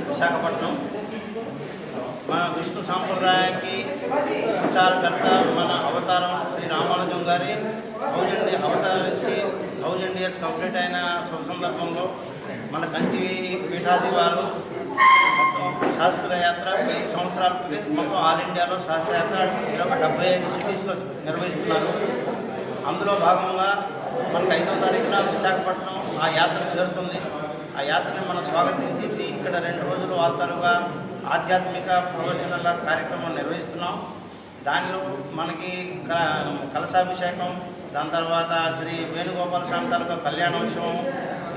విశాఖపట్నం మన విష్ణు సాంప్రదాయానికి ప్రచారకర్త మన అవతారం శ్రీ రామానుజం గారి అవతరించి 1000 ఇయర్స్ కంప్లీట్ అయిన శుభ సందర్భంలో మన కంచి పీఠాధివారు మొత్తం శాస్త్రయాత్ర 1000 సంవత్సరాల మొత్తం ఆల్ ఇండియాలో శాస్త్రయాత్ర 75 సిటీస్లో నిర్వహిస్తున్నారు. అందులో భాగంగా మనకు 5వ తారీఖున విశాఖపట్నం ఆ యాత్ర చేరుతుంది. ఆ యాత్రని మనం స్వాగతించేసి ఇక్కడ 2 రోజులు వాల్తారుగా ఆధ్యాత్మిక ప్రవచనాల కార్యక్రమం నిర్వహిస్తున్నాం. దానిలో మనకి కలశాభిషేకం, దాని తర్వాత శ్రీ వేణుగోపాల స్వామి తాలూకా కళ్యాణోత్సవం,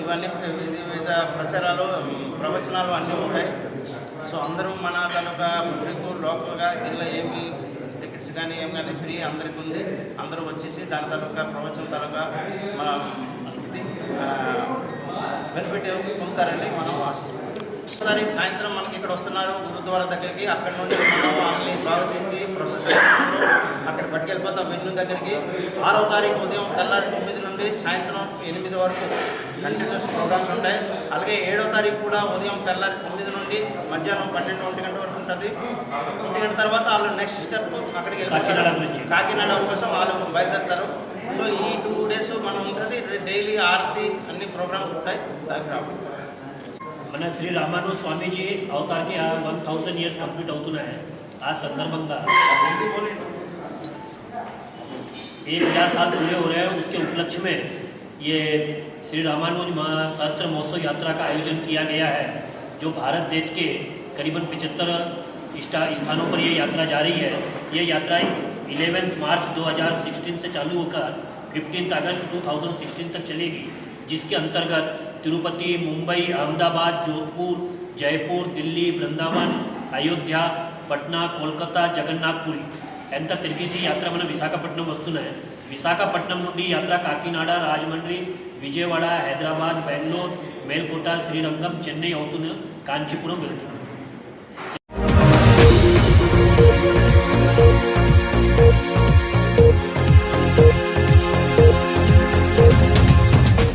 ఇవన్నీ వివిధ ప్రవచనాలు అన్నీ ఉంటాయి. సో అందరూ మన తాలూకా పబ్లిక్ లోకల్గా దీనిలో ఏమి టికెట్స్ కానీ ఏం కానీ ఫ్రీ అందరికీ ఉంది. అందరూ వచ్చేసి దాని తాలూకా ప్రవచనం తాలూకా మన బెనిఫిట్ పొందుతారని మనం ఆశిస్తున్నాం. తారీఖు సాయంత్రం మనకి ఇక్కడ వస్తున్నారు గురుద్వారా దగ్గరికి. అక్కడ నుండి మనం వాళ్ళని స్వాగతించి ప్రొసెస్ అక్కడ పట్టుకెళ్ళిపోతాం వెన్యూ దగ్గరికి. 6వ తారీఖు ఉదయం తెల్లారి 9 నుండి సాయంత్రం 8 వరకు కంటిన్యూస్ ప్రోగ్రామ్స్ ఉంటాయి. అలాగే 7వ తారీఖు కూడా ఉదయం తెల్లారి 9 నుండి మధ్యాహ్నం 12-1 గంట వరకు ఉంటుంది. 1 గంట తర్వాత వాళ్ళు నెక్స్ట్ స్టెప్ అక్కడికి వెళ్ళిపోతారు. కాకినాడ కోసం వాళ్ళు బయలుదేరుతారు. సో ఈ 2 days మనం ఉంటుంది. డైలీ ఆరతి అన్ని ప్రోగ్రామ్స్ ఉంటాయి. దానికి రావాలి. మన శ్రీ రామానుజ స్వాमीजी अवतार के 1000 इयर्स कंप्लीट అవుతున్నాయి. ఆ సందర్భంగా 1000 साल पूरे हो रहे हैं. उसके उपलक्ष्य में ये श्री रामानुज सहस्त्र महोत्सव यात्रा का आयोजन किया गया है, जो भारत देश के करीबन 75 स्थानों पर ये यात्रा जारी है. ये यात्रा 11 मार्च 2016 से चालू होकर 15 अगस्त 2016 तक चलेगी, जिसके अंतर्गत तिरुपति, मुंबई, अहमदाबाद, जोधपुर, जयपुर, दिल्ली, वृंदावन, अयोध्या, पटना, कोलकाता, जगन्नाथपुरी ఎంత తిరిగేసి యాత్ర మన విశాఖపట్నం వస్తున్నాయి. విశాఖపట్నం నుండి యాత్ర కాకినాడ, రాజమండ్రి, విజయవాడ, హైదరాబాద్, బెంగళూరు, మేల్కోట, శ్రీరంగం, చెన్నై అవుతూ కాంచీపురం వెళ్తుంది.